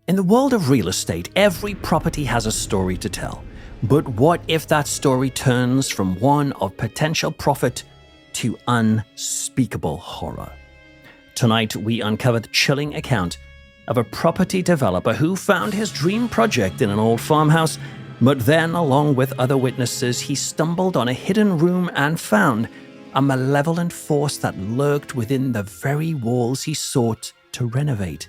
In the world of real estate, every property has a story to tell. But what if that story turns from one of potential profit to unspeakable horror? Tonight, we uncover the chilling account of a property developer who found his dream project in an old farmhouse, but then, along with other witnesses, he stumbled on a hidden room and found a malevolent force that lurked within the very walls he sought to renovate.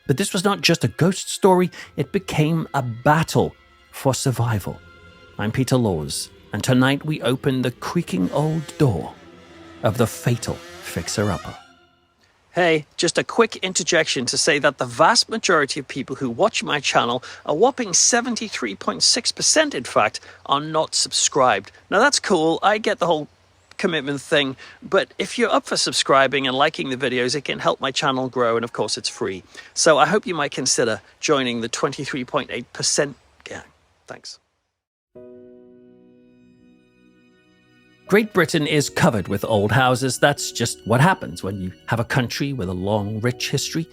But this was not just a ghost story, it became a battle for survival. I'm Peter Laws, and tonight we open the creaking old door of the fatal fixer-upper. Hey, just a quick interjection to say that the vast majority of people who watch my channel, a whopping 73.6% in fact, are not subscribed. Now that's cool, I get the whole commitment thing, but if you're up for subscribing and liking the videos, it can help my channel grow, and of course it's free. So I hope you might consider joining the 23.8% gang. Thanks. Great Britain is covered with old houses. That's just what happens when you have a country with a long, rich history,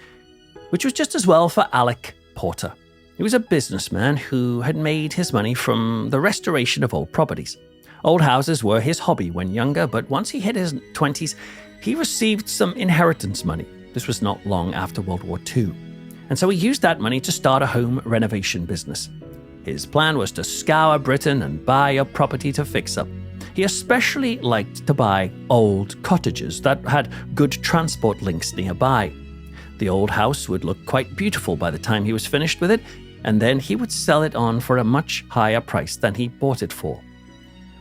which was just as well for Alec Porter. He was a businessman who had made his money from the restoration of old properties. Old houses were his hobby when younger, but once he hit his 20s, he received some inheritance money. This was not long after World War II. And so he used that money to start a home renovation business. His plan was to scour Britain and buy up property to fix up. He especially liked to buy old cottages that had good transport links nearby. The old house would look quite beautiful by the time he was finished with it, and then he would sell it on for a much higher price than he bought it for.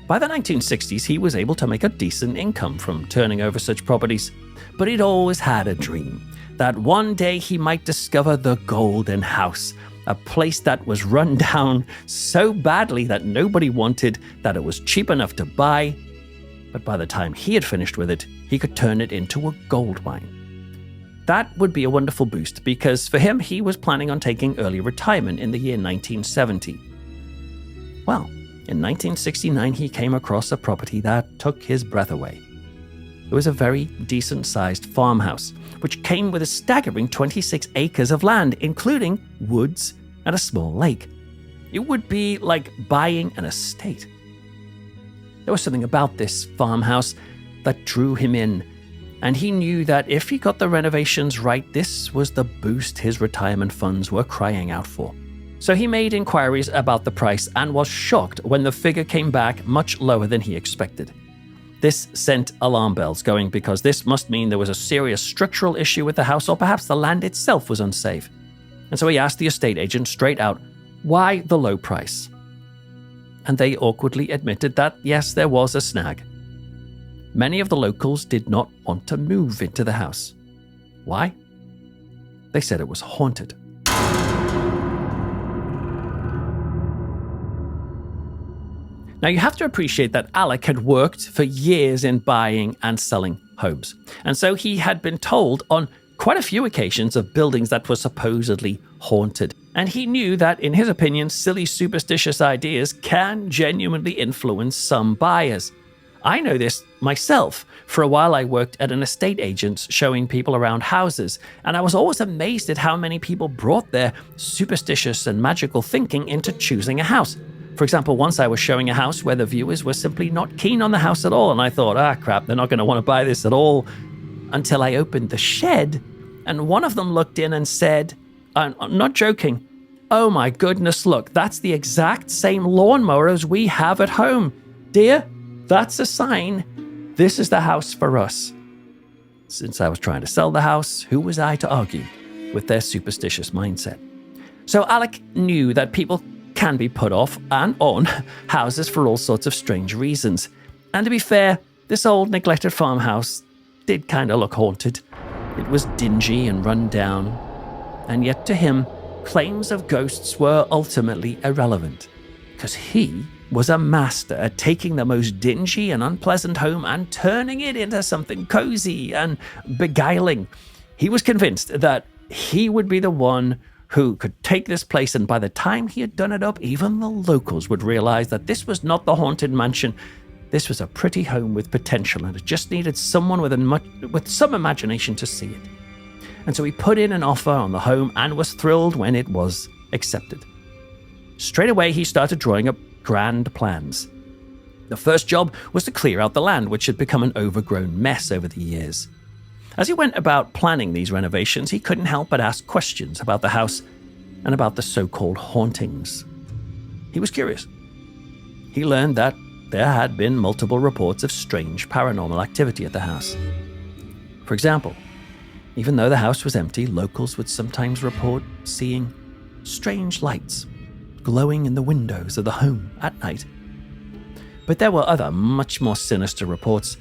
By the 1960s, he was able to make a decent income from turning over such properties, but he'd always had a dream that one day he might discover the golden house, a place that was run down so badly that nobody wanted, that it was cheap enough to buy, but by the time he had finished with it, he could turn it into a gold mine. That would be a wonderful boost, because for him, he was planning on taking early retirement in the year 1970. Well, in 1969, he came across a property that took his breath away. It was a very decent-sized farmhouse, which came with a staggering 26 acres of land, including woods and a small lake. It would be like buying an estate. There was something about this farmhouse that drew him in, and he knew that if he got the renovations right, this was the boost his retirement funds were crying out for. So he made inquiries about the price and was shocked when the figure came back much lower than he expected. This sent alarm bells going, because this must mean there was a serious structural issue with the house, or perhaps the land itself was unsafe. And so he asked the estate agent straight out, why the low price? And they awkwardly admitted that, yes, there was a snag. Many of the locals did not want to move into the house. Why? They said it was haunted. Now, you have to appreciate that Alec had worked for years in buying and selling homes. And so he had been told on quite a few occasions of buildings that were supposedly haunted. And he knew that, in his opinion, silly superstitious ideas can genuinely influence some buyers. I know this myself. For a while, I worked at an estate agent showing people around houses, and I was always amazed at how many people brought their superstitious and magical thinking into choosing a house. For example, once I was showing a house where the viewers were simply not keen on the house at all, and I thought, crap, they're not going to want to buy this at all, until I opened the shed, and one of them looked in and said, I'm not joking, oh my goodness, look, that's the exact same lawnmower as we have at home. Dear, that's a sign. This is the house for us. Since I was trying to sell the house, who was I to argue with their superstitious mindset? So Alec knew that people can be put off and on houses for all sorts of strange reasons. And to be fair, this old neglected farmhouse did kind of look haunted. It was dingy and run down, and yet to him, claims of ghosts were ultimately irrelevant, because he was a master at taking the most dingy and unpleasant home and turning it into something cozy and beguiling. He was convinced that he would be the one who could take this place, and by the time he had done it up, even the locals would realize that this was not the haunted mansion. This was a pretty home with potential, and it just needed someone with some imagination to see it. And so he put in an offer on the home and was thrilled when it was accepted. Straight away, he started drawing up grand plans. The first job was to clear out the land, which had become an overgrown mess over the years. As he went about planning these renovations, he couldn't help but ask questions about the house and about the so-called hauntings. He was curious. He learned that there had been multiple reports of strange paranormal activity at the house. For example, even though the house was empty, locals would sometimes report seeing strange lights glowing in the windows of the home at night. But there were other, much more sinister reports.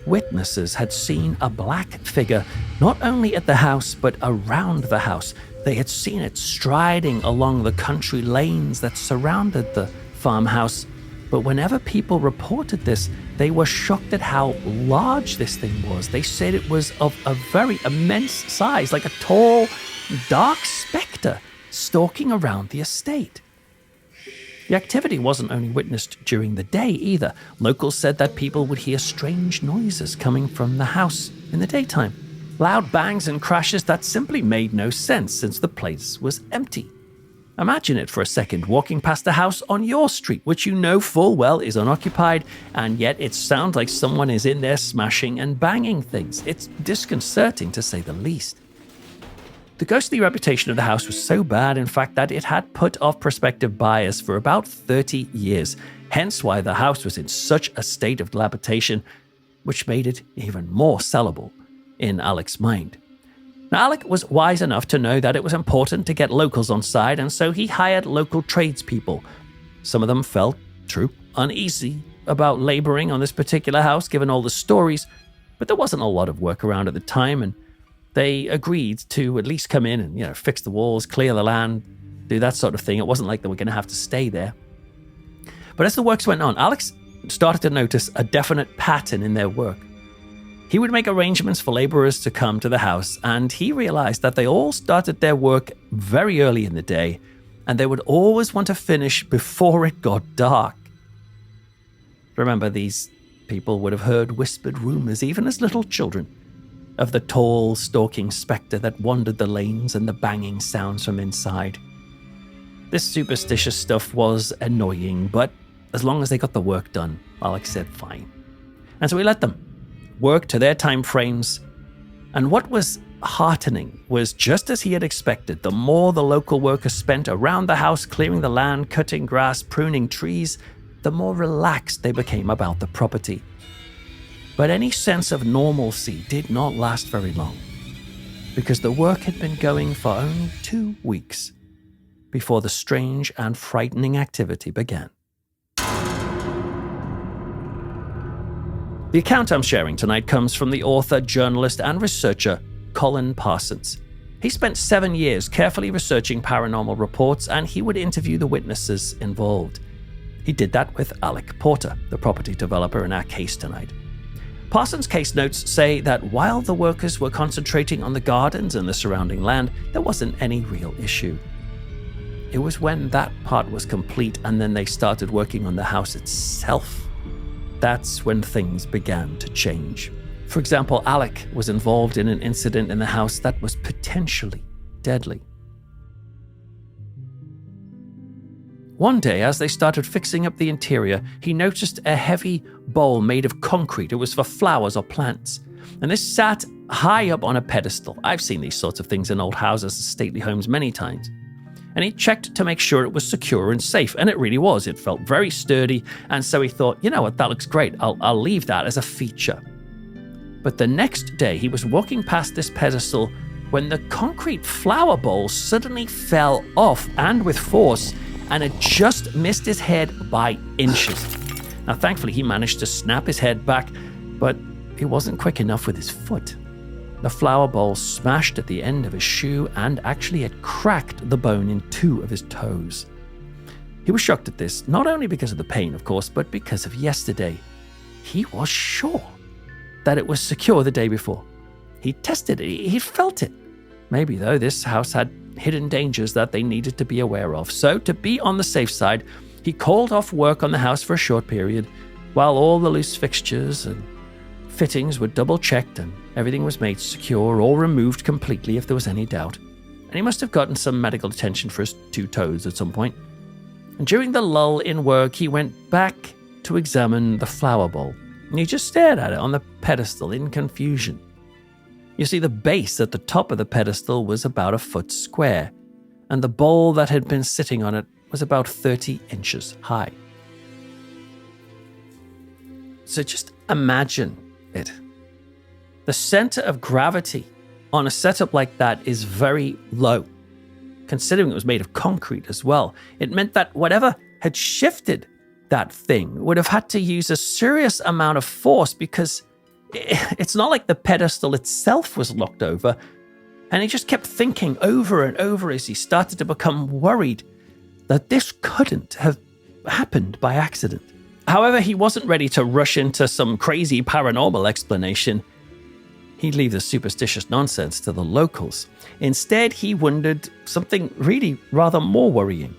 Witnesses had seen a black figure not only at the house but around the house. They had seen it striding along the country lanes that surrounded the farmhouse. But whenever people reported this, they were shocked at how large this thing was. They said it was of a very immense size, like a tall, dark spectre stalking around the estate. The activity wasn't only witnessed during the day either. Locals said that people would hear strange noises coming from the house in the daytime. Loud bangs and crashes that simply made no sense since the place was empty. Imagine it for a second, walking past a house on your street, which you know full well is unoccupied, and yet it sounds like someone is in there smashing and banging things. It's disconcerting to say the least. The ghostly reputation of the house was so bad, in fact, that it had put off prospective buyers for about 30 years, hence why the house was in such a state of dilapidation, which made it even more sellable in Alec's mind. Now, Alec was wise enough to know that it was important to get locals on side, and so he hired local tradespeople. Some of them felt, true, uneasy about laboring on this particular house, given all the stories, but there wasn't a lot of work around at the time, and they agreed to at least come in and, fix the walls, clear the land, do that sort of thing. It wasn't like they were going to have to stay there. But as the works went on, Alex started to notice a definite pattern in their work. He would make arrangements for laborers to come to the house, and he realized that they all started their work very early in the day, and they would always want to finish before it got dark. Remember, these people would have heard whispered rumors, even as little children, of the tall, stalking spectre that wandered the lanes and the banging sounds from inside. This superstitious stuff was annoying, but as long as they got the work done, Alex said fine. And so he let them work to their time frames. And what was heartening was, just as he had expected, the more the local workers spent around the house clearing the land, cutting grass, pruning trees, the more relaxed they became about the property. But any sense of normalcy did not last very long, because the work had been going for only 2 weeks before the strange and frightening activity began. The account I'm sharing tonight comes from the author, journalist, and researcher Colin Parsons. He spent 7 years carefully researching paranormal reports, and he would interview the witnesses involved. He did that with Alec Porter, the property developer in our case tonight. Parsons' case notes say that while the workers were concentrating on the gardens and the surrounding land, there wasn't any real issue. It was when that part was complete and then they started working on the house itself, that's when things began to change. For example, Alec was involved in an incident in the house that was potentially deadly. One day, as they started fixing up the interior, he noticed a heavy bowl made of concrete. It was for flowers or plants. And this sat high up on a pedestal. I've seen these sorts of things in old houses and stately homes many times. And he checked to make sure it was secure and safe, and it really was. It felt very sturdy, and so he thought, you know what, that looks great. I'll leave that as a feature. But the next day, he was walking past this pedestal when the concrete flower bowl suddenly fell off, and with force, and it just missed his head by inches. Now, thankfully, he managed to snap his head back, but he wasn't quick enough with his foot. The flower bowl smashed at the end of his shoe, and actually it cracked the bone in 2 of his toes. He was shocked at this, not only because of the pain, of course, but because of yesterday. He was sure that it was secure the day before. He tested it, he felt it. Maybe, though, this house had hidden dangers that they needed to be aware of. So, to be on the safe side, he called off work on the house for a short period, while all the loose fixtures and fittings were double-checked and everything was made secure or removed completely if there was any doubt. And he must have gotten some medical attention for his 2 toes at some point. And during the lull in work, he went back to examine the flower bowl. And he just stared at it on the pedestal in confusion. You see, the base at the top of the pedestal was about a foot square, and the bowl that had been sitting on it was about 30 inches high. So just imagine it. The center of gravity on a setup like that is very low. Considering it was made of concrete as well, it meant that whatever had shifted that thing would have had to use a serious amount of force, because it's not like the pedestal itself was knocked over. And he just kept thinking over and over as he started to become worried that this couldn't have happened by accident. However, he wasn't ready to rush into some crazy paranormal explanation. He'd leave the superstitious nonsense to the locals. Instead, he wondered something really rather more worrying.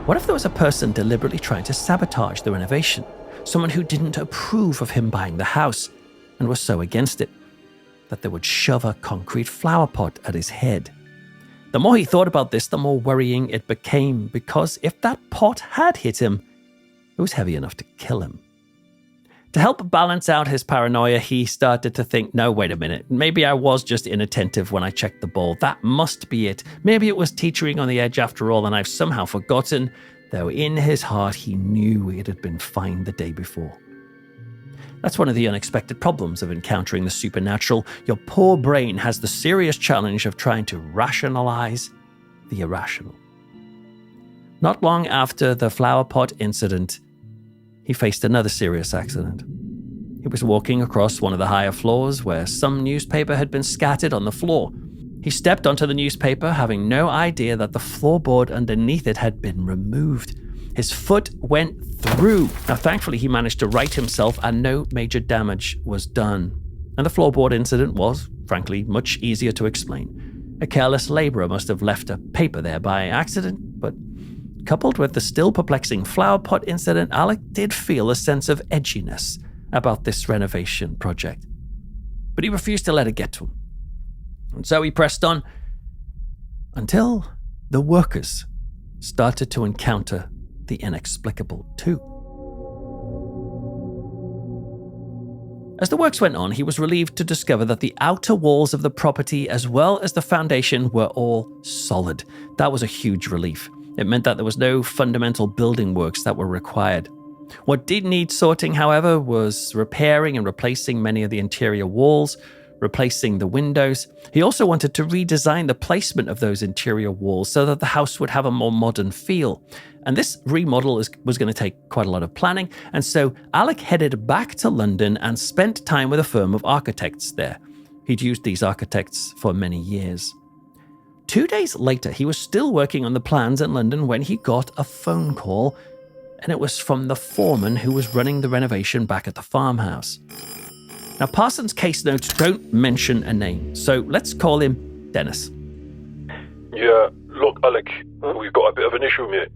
What if there was a person deliberately trying to sabotage the renovation? Someone who didn't approve of him buying the house and was so against it that they would shove a concrete flower pot at his head. The more he thought about this, the more worrying it became, because if that pot had hit him, it was heavy enough to kill him. To help balance out his paranoia, he started to think, no, wait a minute, maybe I was just inattentive when I checked the bowl. That must be it. Maybe it was teetering on the edge after all, and I've somehow forgotten, though in his heart he knew it had been fine the day before. That's one of the unexpected problems of encountering the supernatural. Your poor brain has the serious challenge of trying to rationalize the irrational. Not long after the flower pot incident, he faced another serious accident. He was walking across one of the higher floors where some newspaper had been scattered on the floor. He stepped onto the newspaper, having no idea that the floorboard underneath it had been removed. His foot went through. Now, thankfully, he managed to right himself and no major damage was done. And the floorboard incident was, frankly, much easier to explain. A careless laborer must have left a paper there by accident, but coupled with the still perplexing flower pot incident, Alec did feel a sense of edginess about this renovation project. But he refused to let it get to him. And so he pressed on until the workers started to encounter the inexplicable too. As the works went on, he was relieved to discover that the outer walls of the property as well as the foundation were all solid. That was a huge relief. It meant that there was no fundamental building works that were required. What did need sorting, however, was repairing and replacing many of the interior walls, replacing the windows. He also wanted to redesign the placement of those interior walls so that the house would have a more modern feel. And this remodel was going to take quite a lot of planning, and so Alec headed back to London and spent time with a firm of architects there. He'd used these architects for many years. 2 days later, he was still working on the plans in London when he got a phone call, and it was from the foreman who was running the renovation back at the farmhouse. Now, Parsons' case notes don't mention a name, so let's call him Dennis. Yeah, look, Alec, we've got a bit of an issue, mate.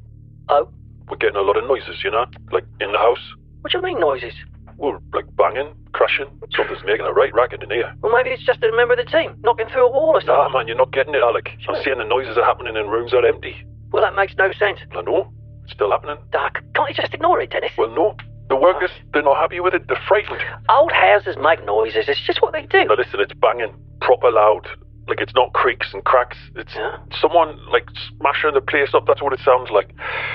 Oh? We're getting a lot of noises, you know, like in the house. What do you mean noises? Well, like banging, crashing. Something's making a right racket in here. Well, maybe it's just a member of the team knocking through a wall or something. Nah, man, you're not getting it, Alec. Sure. I'm seeing the noises are happening in rooms that are empty. Well, that makes no sense. I know. It's still happening. Doc, can't you just ignore it, Dennis? Well, no. The workers, they're not happy with it. They're frightened. Old houses make noises. It's just what they do. Now listen, it's banging. Proper loud. Like, it's not creaks and cracks. It's someone, like, smashing the place up. That's what it sounds like.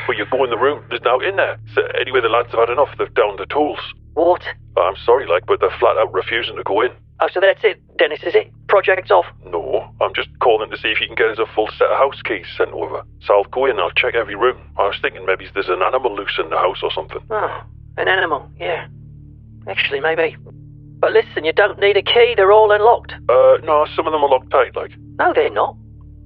But you go in the room, there's now in there. So anyway, the lads have had enough. They've downed the tools. What? I'm sorry, like, but they're flat out refusing to go in. Oh, so that's it, Dennis, is it? Project's off? No, I'm just calling to see if you can get us a full set of house keys sent over. So I'll go in and I'll check every room. I was thinking maybe there's an animal loose in the house or something. Oh, an animal, yeah. Actually, maybe. But listen, you don't need a key. They're all unlocked. No, some of them are locked tight, like. No, they're not.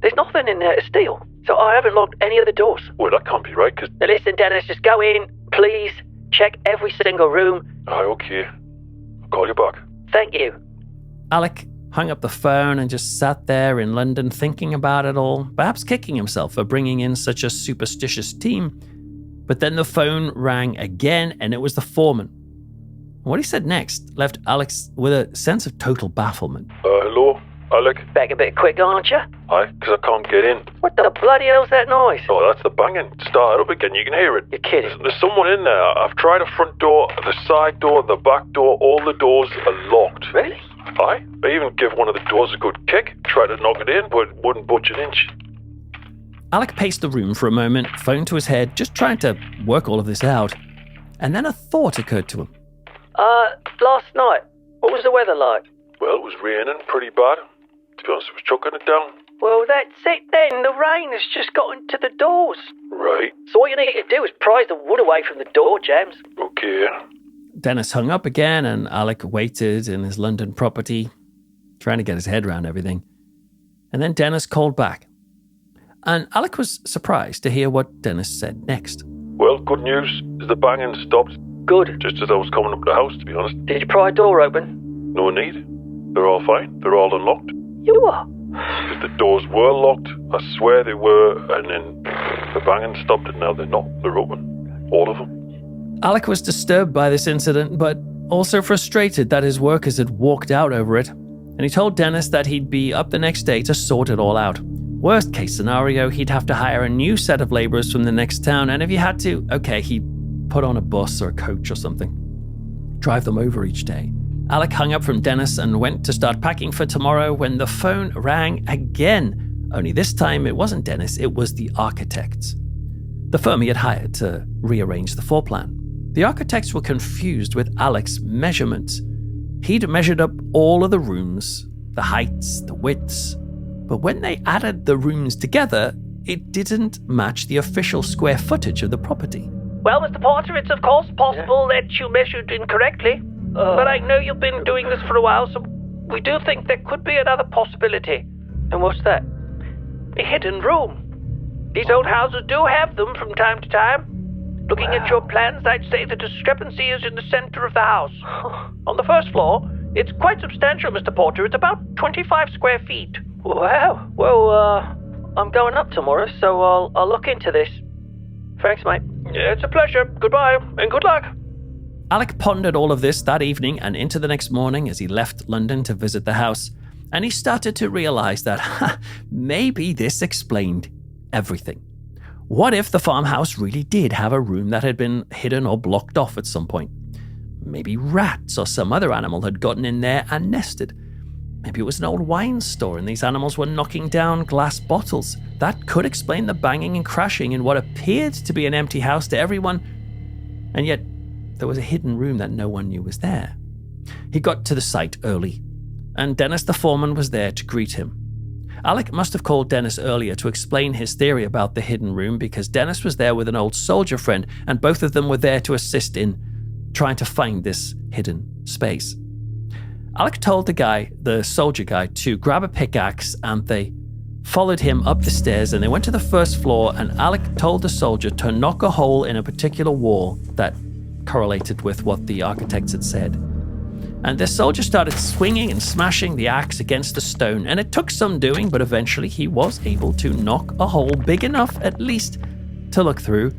There's nothing in there to steal. So I haven't locked any of the doors. Well, that can't be right, because... Now listen, Dennis, just go in, please. Check every single room. Aye, okay. I'll call you back. Thank you. Alec hung up the phone and just sat there in London thinking about it all, perhaps kicking himself for bringing in such a superstitious team. But then the phone rang again, and it was the foreman. What he said next left Alex with a sense of total bafflement. Hello, Alec? Back a bit quick, aren't you? Aye, 'cause I can't get in. What the bloody hell's that noise? Oh, that's the banging. Start it up again, you can hear it. You're kidding. There's someone in there. I've tried the front door, the side door, the back door. All the doors are locked. Really? Aye, I even give one of the doors a good kick. Tried to knock it in, but it wouldn't budge an inch. Alec paced the room for a moment, phone to his head, just trying to work all of this out. And then a thought occurred to him. Last night, what was the weather like? Well, it was raining pretty bad. To be honest, it was chucking it down. Well, that's it then. The rain has just got into the doors. Right. So what you need to do is prise the wood away from the door jambs. Okay. Dennis hung up again, and Alec waited in his London property, trying to get his head around everything. And then Dennis called back. And Alec was surprised to hear what Dennis said next. Well, good news is the banging stopped. Good. Just as I was coming up the house, to be honest. Did you pry a door open? No need. They're all fine. They're all unlocked. You are? If the doors were locked, I swear they were, and then the banging stopped and now they're not. They're open. All of them. Alec was disturbed by this incident, but also frustrated that his workers had walked out over it. And he told Dennis that he'd be up the next day to sort it all out. Worst case scenario, he'd have to hire a new set of laborers from the next town, and if he had to, okay, he'd put on a bus or a coach or something. Drive them over each day. Alec hung up from Dennis and went to start packing for tomorrow when the phone rang again. Only this time it wasn't Dennis, it was the architects. The firm he had hired to rearrange the floor plan. The architects were confused with Alec's measurements. He'd measured up all of the rooms, the heights, the widths, but when they added the rooms together, it didn't match the official square footage of the property. Well, Mr. Porter, it's of course possible that you measured incorrectly. But I know you've been doing this for a while, so we do think there could be another possibility. And what's that? A hidden room. These old houses do have them from time to time. Looking at your plans, I'd say the discrepancy is in the center of the house. On the first floor, it's quite substantial, Mr. Porter. It's about 25 square feet. Wow. Well, I'm going up tomorrow, so I'll look into this. Thanks, mate. Yeah, it's a pleasure. Goodbye, and good luck. Alec pondered all of this that evening and into the next morning as he left London to visit the house, and he started to realize that maybe this explained everything. What if the farmhouse really did have a room that had been hidden or blocked off at some point? Maybe rats or some other animal had gotten in there and nested. Maybe it was an old wine store and these animals were knocking down glass bottles. That could explain the banging and crashing in what appeared to be an empty house to everyone, and yet there was a hidden room that no one knew was there. He got to the site early, and Dennis the foreman was there to greet him. Alec must have called Dennis earlier to explain his theory about the hidden room because Dennis was there with an old soldier friend, and both of them were there to assist in trying to find this hidden space. Alec told the soldier guy, to grab a pickaxe, and they followed him up the stairs, and they went to the first floor, and Alec told the soldier to knock a hole in a particular wall that correlated with what the architects had said. And the soldier started swinging and smashing the axe against the stone, and it took some doing, but eventually he was able to knock a hole big enough at least to look through.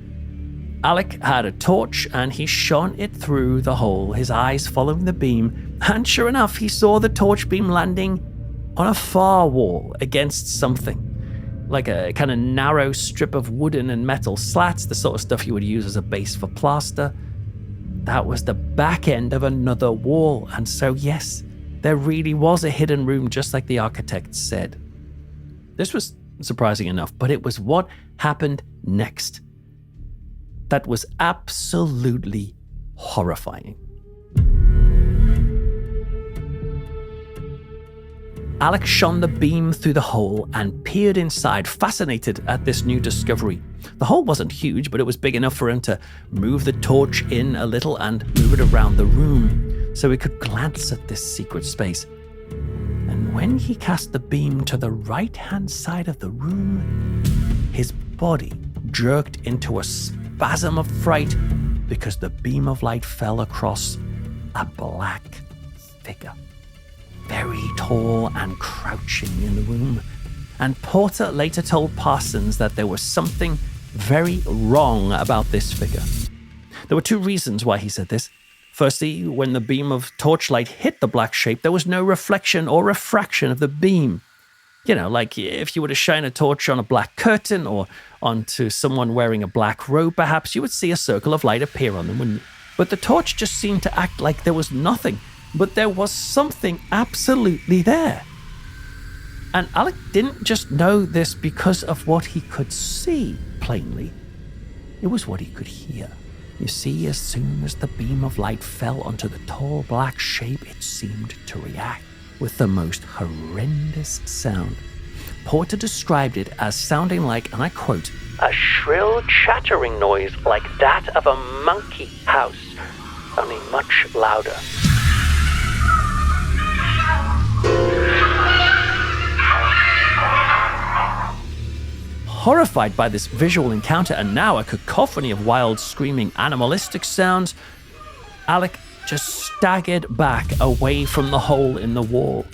Alec had a torch and he shone it through the hole, his eyes following the beam, and sure enough, he saw the torch beam landing on a far wall against something, like a kind of narrow strip of wooden and metal slats, the sort of stuff you would use as a base for plaster. That was the back end of another wall, and so yes, there really was a hidden room just like the architects said. This was surprising enough, but it was what happened next that was absolutely horrifying. Alec shone the beam through the hole and peered inside, fascinated at this new discovery. The hole wasn't huge, but it was big enough for him to move the torch in a little and move it around the room so he could glance at this secret space. And when he cast the beam to the right-hand side of the room, his body jerked into a spasm of fright because the beam of light fell across a black figure, very tall and crouching in the room. And Porter later told Parsons that there was something very wrong about this figure. There were two reasons why he said this. Firstly, when the beam of torchlight hit the black shape, there was no reflection or refraction of the beam. You know, like if you were to shine a torch on a black curtain or onto someone wearing a black robe, perhaps you would see a circle of light appear on them, wouldn't you? But the torch just seemed to act like there was nothing, but there was something absolutely there. And Alec didn't just know this because of what he could see plainly. It was what he could hear. You see, as soon as the beam of light fell onto the tall black shape, it seemed to react with the most horrendous sound. Porter described it as sounding like, and I quote, a shrill chattering noise like that of a monkey house, only much louder. Horrified by this visual encounter and now a cacophony of wild, screaming, animalistic sounds, Alec just staggered back away from the hole in the wall.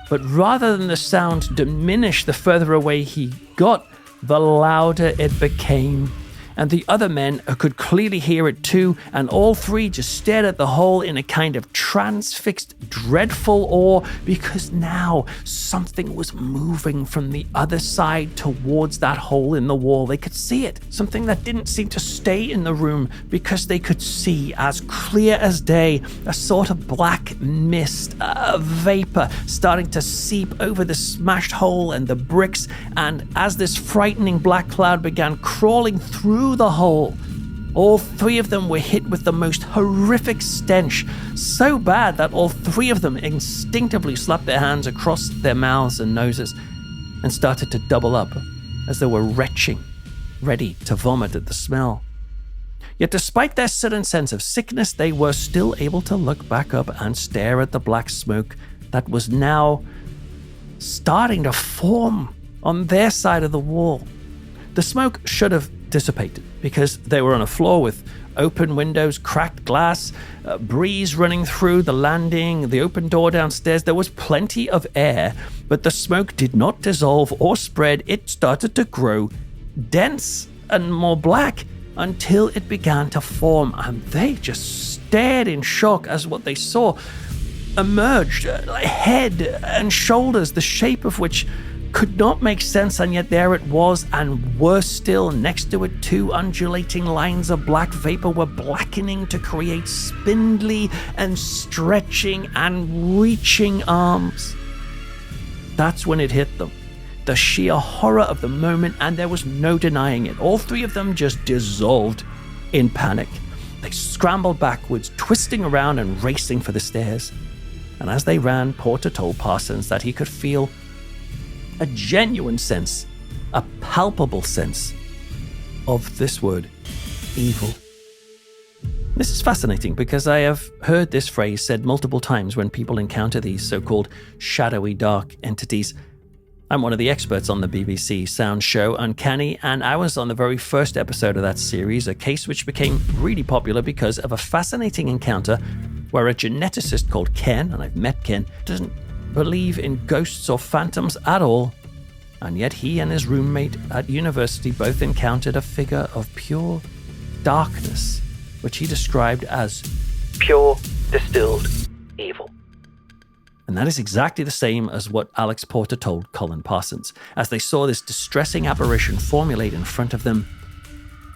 But rather than the sound diminish the further away he got, the louder it became. And the other men could clearly hear it too, and all three just stared at the hole in a kind of transfixed, dreadful awe, because now something was moving from the other side towards that hole in the wall. They could see it, something that didn't seem to stay in the room, because they could see as clear as day a sort of black mist, a vapor starting to seep over the smashed hole and the bricks, and as this frightening black cloud began crawling through the hole, all three of them were hit with the most horrific stench, so bad that all three of them instinctively slapped their hands across their mouths and noses and started to double up as they were retching, ready to vomit at the smell. Yet despite their sudden sense of sickness, they were still able to look back up and stare at the black smoke that was now starting to form on their side of the wall. The smoke should have dissipated because they were on a floor with open windows, cracked glass, a breeze running through the landing, the open door downstairs. There was plenty of air, but the smoke did not dissolve or spread. It started to grow dense and more black until it began to form, and they just stared in shock as what they saw emerged, head and shoulders, the shape of which could not make sense, and yet there it was, and worse still, next to it, two undulating lines of black vapor were blackening to create spindly and stretching and reaching arms. That's when it hit them. The sheer horror of the moment, and there was no denying it. All three of them just dissolved in panic. They scrambled backwards, twisting around and racing for the stairs. And as they ran, Porter told Parsons that he could feel a genuine sense, a palpable sense of this word, evil. This is fascinating because I have heard this phrase said multiple times when people encounter these so-called shadowy dark entities. I'm one of the experts on the BBC sound show Uncanny, and I was on the very first episode of that series, a case which became really popular because of a fascinating encounter where a geneticist called Ken, and I've met Ken, doesn't believe in ghosts or phantoms at all, and yet he and his roommate at university both encountered a figure of pure darkness, which he described as pure distilled evil. And that is exactly the same as what Alex Porter told Colin Parsons. As they saw this distressing apparition formulate in front of them,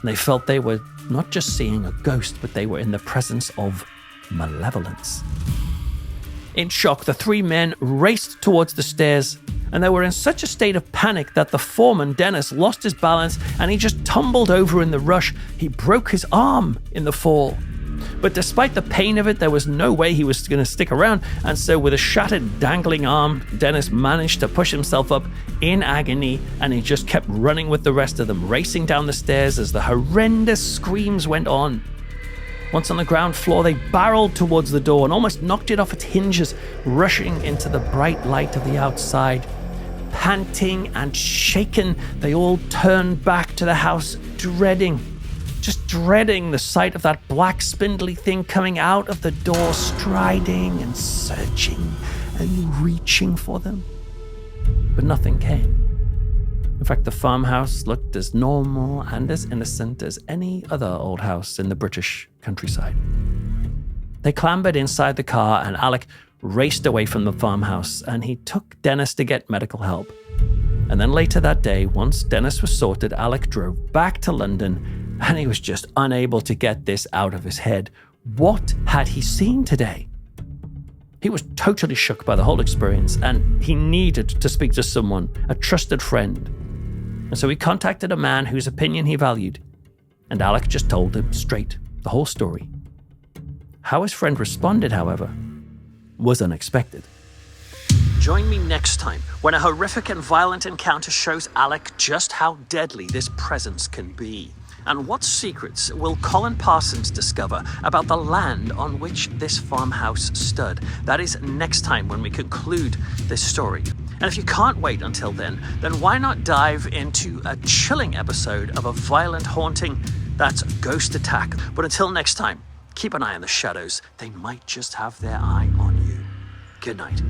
they felt they were not just seeing a ghost, but they were in the presence of malevolence. In shock, the three men raced towards the stairs, and they were in such a state of panic that the foreman, Dennis, lost his balance and he just tumbled over in the rush. He broke his arm in the fall. But despite the pain of it, there was no way he was going to stick around, and so with a shattered, dangling arm, Dennis managed to push himself up in agony, and he just kept running with the rest of them, racing down the stairs as the horrendous screams went on. Once on the ground floor, they barreled towards the door and almost knocked it off its hinges, rushing into the bright light of the outside. Panting and shaken, they all turned back to the house, dreading the sight of that black spindly thing coming out of the door, striding and searching and reaching for them. But nothing came. In fact, the farmhouse looked as normal and as innocent as any other old house in the British countryside. They clambered inside the car and Alec raced away from the farmhouse, and he took Dennis to get medical help. And then later that day, once Dennis was sorted, Alec drove back to London, and he was just unable to get this out of his head. What had he seen today? He was totally shook by the whole experience, and he needed to speak to someone, a trusted friend. And so he contacted a man whose opinion he valued, and Alec just told him straight the whole story. How his friend responded, however, was unexpected. Join me next time when a horrific and violent encounter shows Alec just how deadly this presence can be. And what secrets will Colin Parsons discover about the land on which this farmhouse stood? That is next time when we conclude this story. And if you can't wait until then why not dive into a chilling episode of a violent haunting that's Ghost Attack. But until next time, keep an eye on the shadows. They might just have their eye on you. Good night.